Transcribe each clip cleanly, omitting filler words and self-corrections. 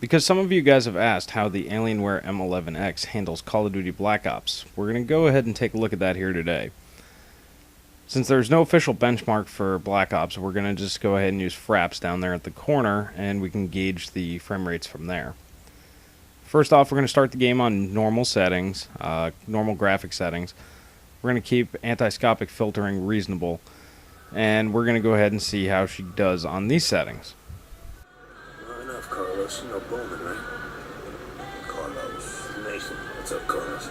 Because some of you guys have asked how the Alienware m11x handles Call of Duty Black Ops, we're going to go ahead and take a look at that here today. Since there's no official benchmark for Black Ops, we're going to just go ahead and use fraps down there at the corner, and we can gauge the frame rates from there. First off, we're going to start the game on normal settings, normal graphic settings. We're going to keep anti-scopic filtering reasonable, and we're going to go ahead and see how she does on these settings. Not enough, Carlos. You know Bowman, right? Carlos. Mason. What's up, Carlos?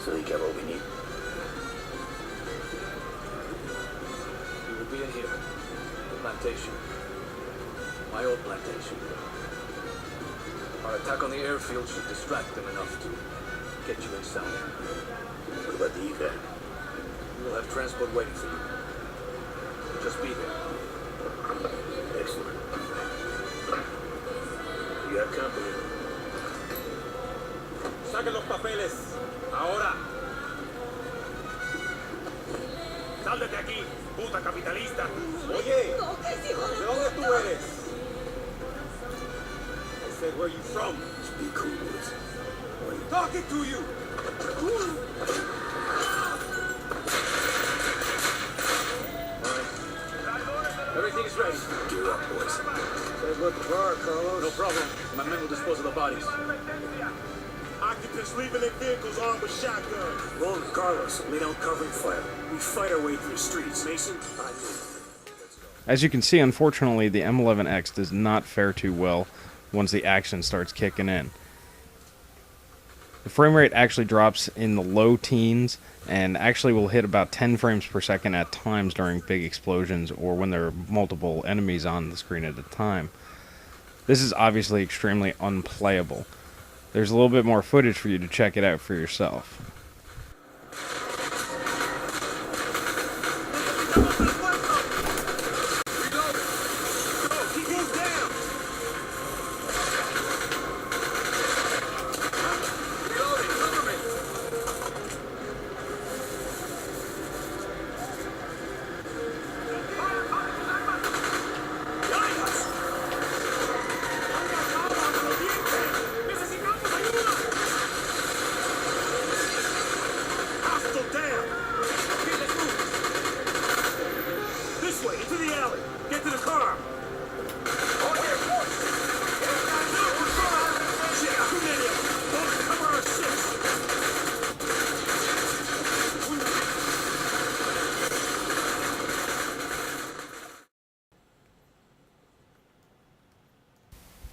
So you got what we need? We will be in here. The plantation. My old plantation. Our attack on the airfield should distract them enough to get you inside. What about the evac? We will have transport waiting for you. Just be there. Excellent. You have company. Saquen los papeles. Ahora. Sal de aquí, puta capitalista. Oye, ¿de dónde tú eres? I said, where you from? Just be cool, Woods. Talking to you. Everything is ready. Gear up, boys. Say what the bar, Carlos. No problem. My men will dispose of the bodies. Occupants leaving their vehicles armed with shotguns. Wrong, Carlos. Lay down covering fire. We fight our way through the streets. Mason, I move. As you can see, unfortunately, the M11X does not fare too well once the action starts kicking in. The frame rate actually drops in the low teens and actually will hit about 10 frames per second at times during big explosions or when there are multiple enemies on the screen at a time. This is obviously extremely unplayable. There's a little bit more footage for you to check it out for yourself.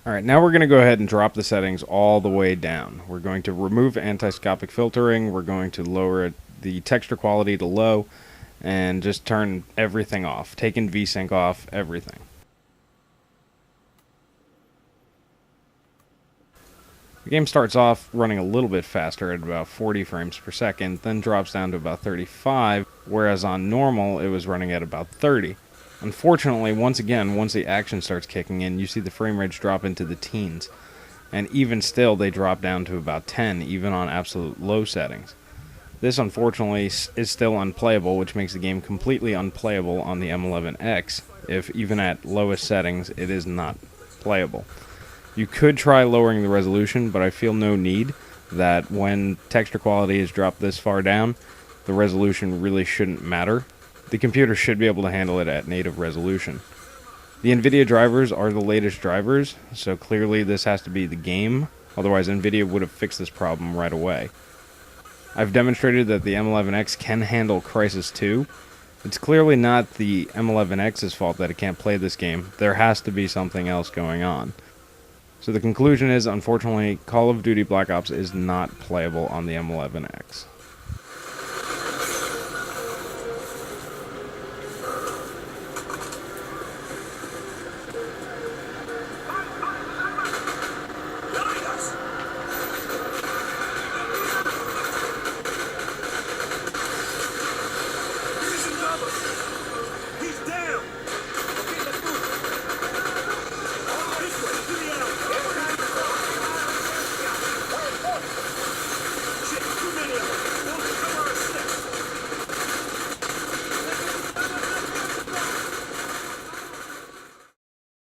Alright, now we're going to go ahead and drop the settings all the way down. We're going to remove anti-scopic filtering, we're going to lower the texture quality to low, and just turn everything off. Taking VSync off, everything. The game starts off running a little bit faster at about 40 frames per second, then drops down to about 35, whereas on normal it was running at about 30. Unfortunately, once again, once the action starts kicking in, you see the frame rates drop into the teens. And even still, they drop down to about 10, even on absolute low settings. This, unfortunately, is still unplayable, which makes the game completely unplayable on the M11X, if even at lowest settings, it is not playable. You could try lowering the resolution, but I feel no need that when texture quality is dropped this far down, the resolution really shouldn't matter. The computer should be able to handle it at native resolution. The NVIDIA drivers are the latest drivers, so clearly this has to be the game, otherwise NVIDIA would have fixed this problem right away. I've demonstrated that the M11X can handle Crysis 2. It's clearly not the M11X's fault that it can't play this game. There has to be something else going on. So the conclusion is, unfortunately, Call of Duty Black Ops is not playable on the M11X.